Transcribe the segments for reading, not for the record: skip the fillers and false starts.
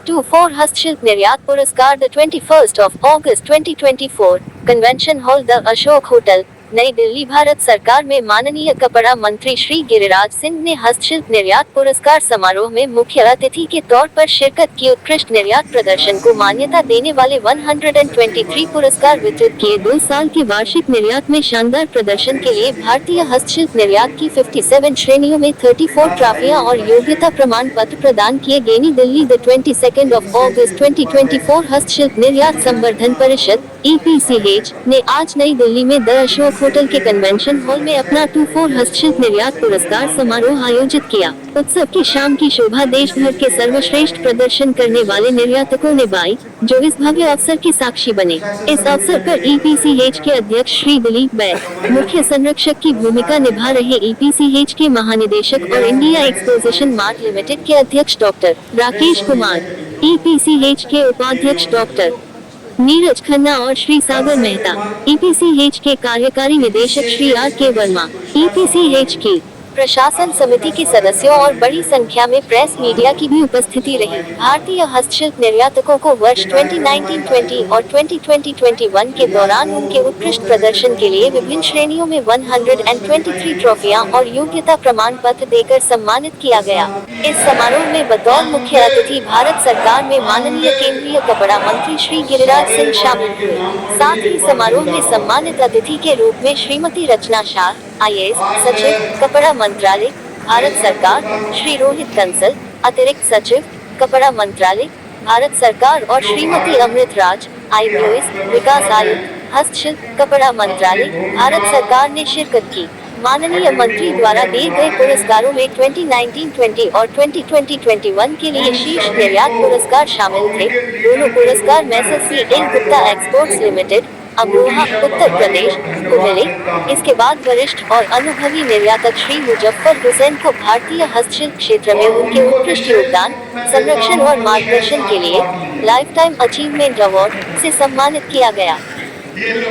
24 हस्तशिल्प निर्यात पुरस्कार the 21 August 2024 convention hall the Ashok hotel, नई दिल्ली। भारत सरकार में माननीय कपड़ा मंत्री श्री गिरिराज सिंह ने हस्तशिल्प निर्यात पुरस्कार समारोह में मुख्य अतिथि के तौर पर शिरकत की। उत्कृष्ट निर्यात प्रदर्शन को मान्यता देने वाले 123 पुरस्कार वितरित किए। 2 साल के वार्षिक निर्यात में शानदार प्रदर्शन के लिए भारतीय हस्तशिल्प निर्यात की 57 श्रेणियों में 34 ट्रॉफियां और योग्यता प्रमाण पत्र प्रदान किए गए। नई दिल्ली द 22 अगस्त 2024 हस्तशिल्प निर्यात संवर्धन परिषद EPCH ने आज नई दिल्ली में द अशोक होटल के कन्वेंशन हॉल में अपना 24 हस्तशिल्प निर्यात पुरस्कार समारोह आयोजित किया। उत्सव की शाम की शोभा देश भर के सर्वश्रेष्ठ प्रदर्शन करने वाले निर्यातकों ने बाई, जो इस भव्य अवसर के साक्षी बने। इस अवसर पर EPCH के अध्यक्ष श्री दिलीप बैद, मुख्य संरक्षक की भूमिका निभा रहे EPCH के महानिदेशक और इंडिया एक्सपोजिशन मार्ट लिमिटेड के अध्यक्ष डॉक्टर राकेश कुमार, EPCH के उपाध्यक्ष डॉक्टर नीरज खन्ना और श्री सागर मेहता, EPCH के कार्यकारी निदेशक श्री RK वर्मा, EPCH की प्रशासन समिति के सदस्यों और बड़ी संख्या में प्रेस मीडिया की भी उपस्थिति रही। भारतीय हस्तशिल्प निर्यातकों को वर्ष 2019-20 और 2020-21 के दौरान उनके उत्कृष्ट प्रदर्शन के लिए विभिन्न श्रेणियों में 123 ट्रॉफियां और योग्यता प्रमाण पत्र देकर सम्मानित किया गया। इस समारोह में बतौर मुख्य अतिथि भारत सरकार में माननीय केंद्रीय कपड़ा मंत्री श्री गिरिराज सिंह शामिल हुए। साथ ही समारोह में सम्मानित अतिथि के रूप में श्रीमती रचना शाह, IAS सचिव कपड़ा मंत्रालय भारत सरकार, श्री रोहित कंसल, अतिरिक्त सचिव कपड़ा मंत्रालय भारत सरकार और श्रीमती अमृत राज, IPOS विकास आयुक्त हस्तशिल्प कपड़ा मंत्रालय भारत सरकार ने शिरकत की। माननीय मंत्री द्वारा दिए गए पुरस्कारों में 2019-20 और 2020-21 के लिए शीर्ष निर्यात पुरस्कार शामिल थे। दोनों पुरस्कार Messrs CL Gupta exports limited, Amroha, Uttar Pradesh को मिले। इसके बाद वरिष्ठ और अनुभवी निर्यातक श्री मुजफ्फर हुसैन को भारतीय हस्तशिल्प क्षेत्र में उनके उत्कृष्ट योगदान, संरक्षण और मार्गदर्शन के लिए लाइफ टाइम अचीवमेंट अवार्ड से सम्मानित किया गया।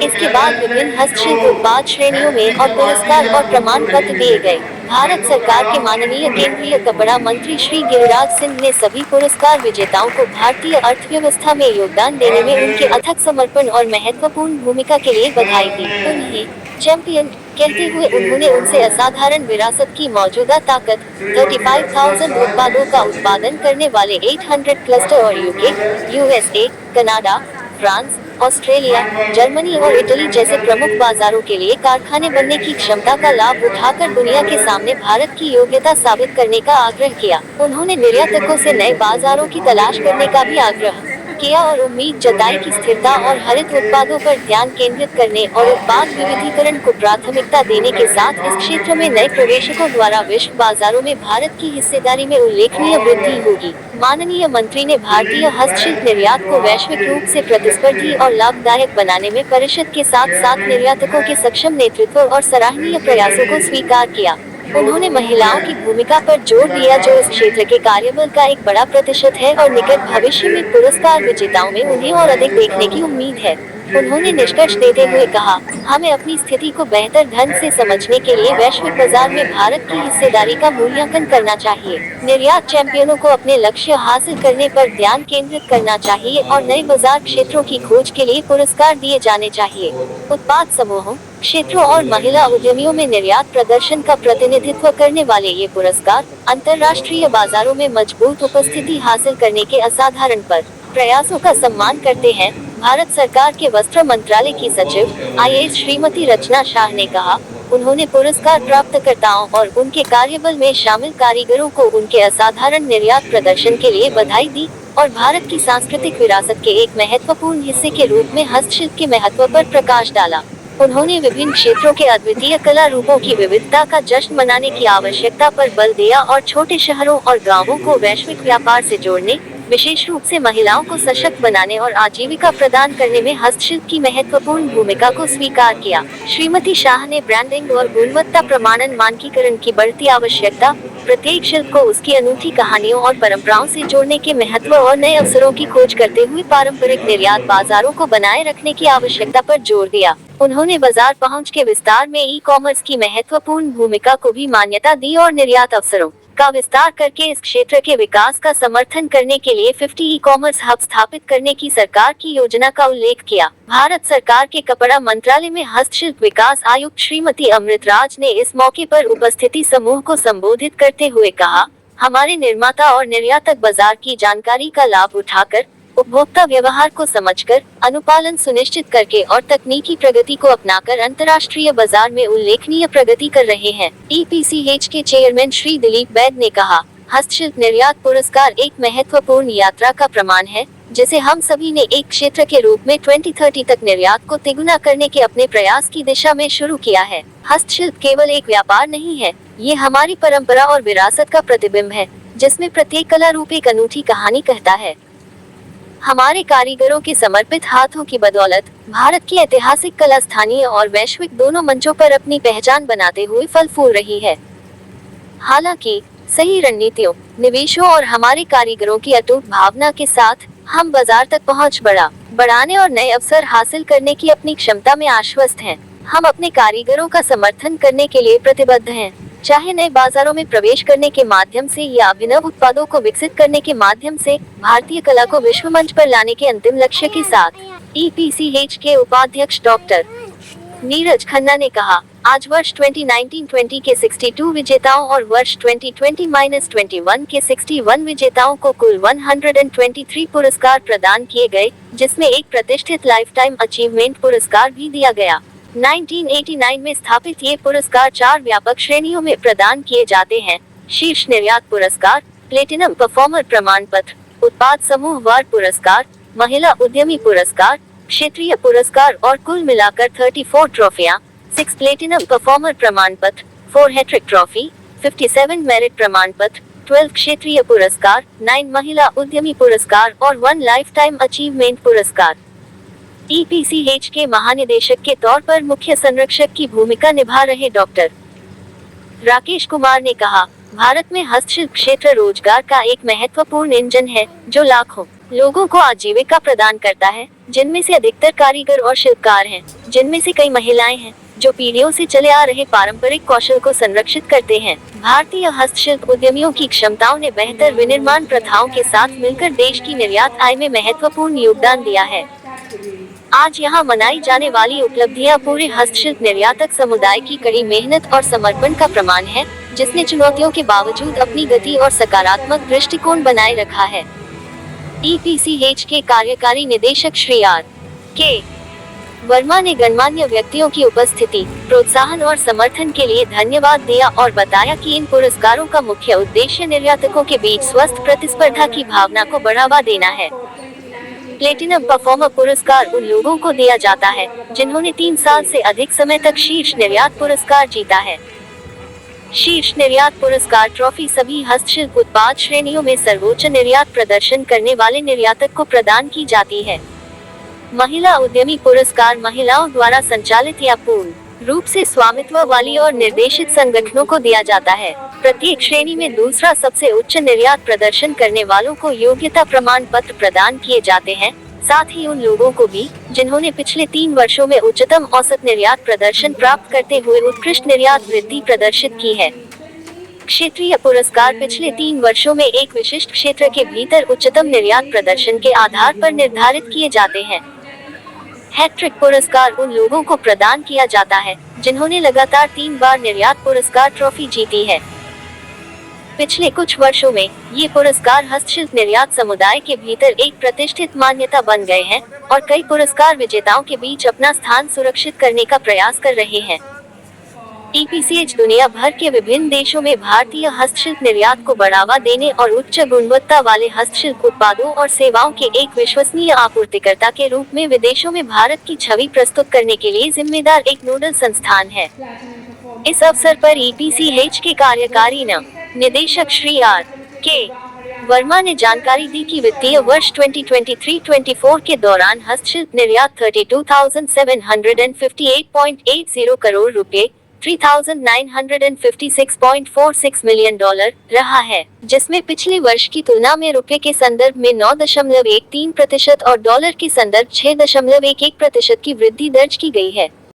इसके बाद विभिन्न हस्तशिल्प उत्पाद श्रेणियों में और पुरस्कार और प्रमाण पत्र दिए गए। भारत सरकार के माननीय केंद्रीय कपड़ा मंत्री श्री गिरिराज सिंह ने सभी पुरस्कार विजेताओं को भारतीय अर्थव्यवस्था में योगदान देने में उनके अथक समर्पण और महत्वपूर्ण भूमिका के लिए बधाई दी। उन्हें चैंपियन कहते हुए उन्होंने उनसे असाधारण विरासत की मौजूदा ताकत, 35,000 उत्पादों का उत्पादन करने वाले 800 क्लस्टर और UK, USA, Canada, France, Australia, Germany और इटली जैसे प्रमुख बाजारों के लिए कारखाने बनने की क्षमता का लाभ उठाकर दुनिया के सामने भारत की योग्यता साबित करने का आग्रह किया। उन्होंने निर्यातकों से नए बाजारों की तलाश करने का भी आग्रह किया और उम्मीद जताई कि स्थिरता और हरित उत्पादों पर ध्यान केंद्रित करने और उत्पाद विविधीकरण को प्राथमिकता देने के साथ इस क्षेत्र में नए प्रवेशकों द्वारा विश्व बाजारों में भारत की हिस्सेदारी में उल्लेखनीय वृद्धि होगी। माननीय मंत्री ने भारतीय हस्तशिल्प निर्यात को वैश्विक रूप से प्रतिस्पर्धी और लाभदायक बनाने में परिषद के साथ साथ निर्यातकों के सक्षम नेतृत्व और सराहनीय प्रयासों को स्वीकार किया। उन्होंने महिलाओं की भूमिका पर जोर दिया, जो इस क्षेत्र के कार्यबल का एक बड़ा प्रतिशत है और निकट भविष्य में पुरस्कार विजेताओं में उन्हें और अधिक देखने की उम्मीद है। उन्होंने निष्कर्ष देते हुए कहा, हमें अपनी स्थिति को बेहतर ढंग से समझने के लिए वैश्विक बाजार में भारत की हिस्सेदारी का मूल्यांकन करना चाहिए। निर्यात चैंपियनों को अपने लक्ष्य हासिल करने पर ध्यान केंद्रित करना चाहिए और नए बाजार क्षेत्रों की खोज के लिए पुरस्कार दिए जाने चाहिए। उत्पाद समूहों, क्षेत्रों और महिला उद्यमियों में निर्यात प्रदर्शन का प्रतिनिधित्व करने वाले ये पुरस्कार अंतर्राष्ट्रीय बाजारों में मजबूत उपस्थिति हासिल करने के असाधारण प्रयासों का सम्मान करते हैं। भारत सरकार के वस्त्र मंत्रालय की सचिव IAS श्रीमती रचना शाह ने कहा, उन्होंने पुरस्कार प्राप्तकर्ताओं और उनके कार्यबल में शामिल कारीगरों को उनके असाधारण निर्यात प्रदर्शन के लिए बधाई दी और भारत की सांस्कृतिक विरासत के एक महत्वपूर्ण हिस्से के रूप में हस्तशिल्प के महत्व पर प्रकाश डाला। उन्होंने विभिन्न क्षेत्रों के अद्वितीय कला रूपों की विविधता का जश्न मनाने की आवश्यकता पर बल दिया और छोटे शहरों और गांवों को वैश्विक व्यापार से जोड़ने, विशेष रूप से महिलाओं को सशक्त बनाने और आजीविका प्रदान करने में हस्तशिल्प की महत्वपूर्ण भूमिका को स्वीकार किया। श्रीमती शाह ने ब्रांडिंग और गुणवत्ता प्रमाणन मानकीकरण की बढ़ती आवश्यकता, प्रत्येक शिल्प को उसकी अनूठी कहानियों और परंपराओं से जोड़ने के महत्व और नए अवसरों की खोज करते हुए पारंपरिक निर्यात बाजारों को बनाए रखने की आवश्यकता पर जोर दिया। उन्होंने बाजार पहुंच के विस्तार में ई-कॉमर्स की महत्वपूर्ण भूमिका को भी मान्यता दी और निर्यात अवसरों का विस्तार करके इस क्षेत्र के विकास का समर्थन करने के लिए 50 ई-कॉमर्स हब स्थापित करने की सरकार की योजना का उल्लेख किया। भारत सरकार के कपड़ा मंत्रालय में हस्तशिल्प विकास आयुक्त श्रीमती अमृत राज ने इस मौके पर उपस्थिति समूह को संबोधित करते हुए कहा, हमारे निर्माता और निर्यातक बाजार की जानकारी का लाभ उठाकर, उपभोक्ता व्यवहार को समझकर, अनुपालन सुनिश्चित करके और तकनीकी प्रगति को अपनाकर अंतर्राष्ट्रीय बाजार में उल्लेखनीय प्रगति कर रहे हैं। EPCH के चेयरमैन श्री दिलीप बैद ने कहा, हस्तशिल्प निर्यात पुरस्कार एक महत्वपूर्ण यात्रा का प्रमाण है, जिसे हम सभी ने एक क्षेत्र के रूप में 2030 तक निर्यात को तिगुना करने के अपने प्रयास की दिशा में शुरू किया है। हस्तशिल्प केवल एक व्यापार नहीं है, ये हमारी परंपरा और विरासत का प्रतिबिंब है, जिसमें प्रत्येक कला रूप एक अनूठी कहानी कहता है। हमारे कारीगरों के समर्पित हाथों की बदौलत भारत की ऐतिहासिक कला स्थानीय और वैश्विक दोनों मंचों पर अपनी पहचान बनाते हुए फल फूल रही है। हालांकि सही रणनीतियों, निवेशों और हमारे कारीगरों की अटूट भावना के साथ हम बाजार तक पहुंच बढ़ाने और नए अवसर हासिल करने की अपनी क्षमता में आश्वस्त हैं। हम अपने कारीगरों का समर्थन करने के लिए प्रतिबद्ध हैं, चाहे नए बाजारों में प्रवेश करने के माध्यम से या अभिनव उत्पादों को विकसित करने के माध्यम से भारतीय कला को विश्व मंच पर लाने के अंतिम लक्ष्य के साथ। EPCH के उपाध्यक्ष डॉक्टर नीरज खन्ना ने कहा, आज वर्ष 2019-20 के 62 विजेताओं और वर्ष 2020-21 के 61 विजेताओं को कुल 123 पुरस्कार प्रदान किए गए, जिसमें एक प्रतिष्ठित लाइफ टाइम अचीवमेंट पुरस्कार भी दिया गया। 1989 में स्थापित ये पुरस्कार 4 व्यापक श्रेणियों में प्रदान किए जाते हैं: शीर्ष निर्यात पुरस्कार, प्लेटिनम परफॉर्मर प्रमाण पत्र, उत्पाद समूह वार पुरस्कार, महिला उद्यमी पुरस्कार, क्षेत्रीय पुरस्कार और कुल मिलाकर 34 ट्रॉफियां, 6 प्लेटिनम परफॉर्मर प्रमाण पत्र, 4 हैट्रिक ट्रॉफी, 57 मेरिट प्रमाण पत्र, 12 क्षेत्रीय पुरस्कार, 9 महिला उद्यमी पुरस्कार और 1 लाइफ टाइम अचीवमेंट पुरस्कार। EPCH के महानिदेशक के तौर पर मुख्य संरक्षक की भूमिका निभा रहे डॉक्टर राकेश कुमार ने कहा, भारत में हस्तशिल्प क्षेत्र रोजगार का एक महत्वपूर्ण इंजन है, जो लाखों लोगों को आजीविका प्रदान करता है, जिनमें से अधिकतर कारीगर और शिल्पकार हैं, जिनमें से कई महिलाएं हैं, जो पीढ़ियों से चले आ रहे पारंपरिक कौशल को संरक्षित करते हैं। भारतीय हस्तशिल्प उद्यमियों की क्षमताओं ने बेहतर विनिर्माण प्रथाओं के साथ मिलकर देश की निर्यात आय में महत्वपूर्ण योगदान दिया है। आज यहाँ मनाई जाने वाली उपलब्धियाँ पूरे हस्तशिल्प निर्यातक समुदाय की कड़ी मेहनत और समर्पण का प्रमाण है, जिसने चुनौतियों के बावजूद अपनी गति और सकारात्मक दृष्टिकोण बनाए रखा है। EPCH के कार्यकारी निदेशक श्री R.K. वर्मा ने गणमान्य व्यक्तियों की उपस्थिति, प्रोत्साहन और समर्थन के लिए धन्यवाद दिया और बताया कि इन पुरस्कारों का मुख्य उद्देश्य निर्यातकों के बीच स्वस्थ प्रतिस्पर्धा की भावना को बढ़ावा देना है। प्लेटिनम परफॉर्मर पुरस्कार उन लोगों को दिया जाता है, जिन्होंने 3 साल से अधिक समय तक शीर्ष निर्यात पुरस्कार जीता है। शीर्ष निर्यात पुरस्कार ट्रॉफी सभी हस्तशिल्प उत्पाद श्रेणियों में सर्वोच्च निर्यात प्रदर्शन करने वाले निर्यातक को प्रदान की जाती है। महिला उद्यमी पुरस्कार महिलाओं द्वारा संचालित या पूर्ण रूप से स्वामित्व वाली और निर्देशित संगठनों को दिया जाता है। प्रत्येक श्रेणी में दूसरा सबसे उच्च निर्यात प्रदर्शन करने वालों को योग्यता प्रमाण पत्र प्रदान किए जाते हैं, साथ ही उन लोगों को भी, जिन्होंने पिछले 3 वर्षों में उच्चतम औसत निर्यात प्रदर्शन प्राप्त करते हुए उत्कृष्ट निर्यात वृद्धि प्रदर्शित की है। क्षेत्रीय पुरस्कार पिछले 3 वर्षों में एक विशिष्ट क्षेत्र के भीतर उच्चतम निर्यात प्रदर्शन के आधार पर निर्धारित किए जाते हैं। हैट्रिक पुरस्कार उन लोगों को प्रदान किया जाता है, जिन्होंने लगातार 3 बार निर्यात पुरस्कार ट्रॉफी जीती है। पिछले कुछ वर्षों में ये पुरस्कार हस्तशिल्प निर्यात समुदाय के भीतर एक प्रतिष्ठित मान्यता बन गए हैं और कई पुरस्कार विजेताओं के बीच अपना स्थान सुरक्षित करने का प्रयास कर रहे हैं। EPCH दुनिया भर के विभिन्न देशों में भारतीय हस्तशिल्प निर्यात को बढ़ावा देने और उच्च गुणवत्ता वाले हस्तशिल्प उत्पादों और सेवाओं के एक विश्वसनीय आपूर्तिकर्ता के रूप में विदेशों में भारत की छवि प्रस्तुत करने के लिए जिम्मेदार एक नोडल संस्थान है। इस अवसर पर EPCH के कार्यकारी निदेशक श्री R.K. वर्मा ने जानकारी दी कि वित्तीय वर्ष 2023-24 के दौरान हस्तशिल्प निर्यात 32,758.80 करोड़ रुपए, $3,956.46 मिलियन रहा है, जिसमें पिछले वर्ष की तुलना में रुपए के संदर्भ में 9.13% और डॉलर के संदर्भ 6.11% की वृद्धि दर्ज की गई है।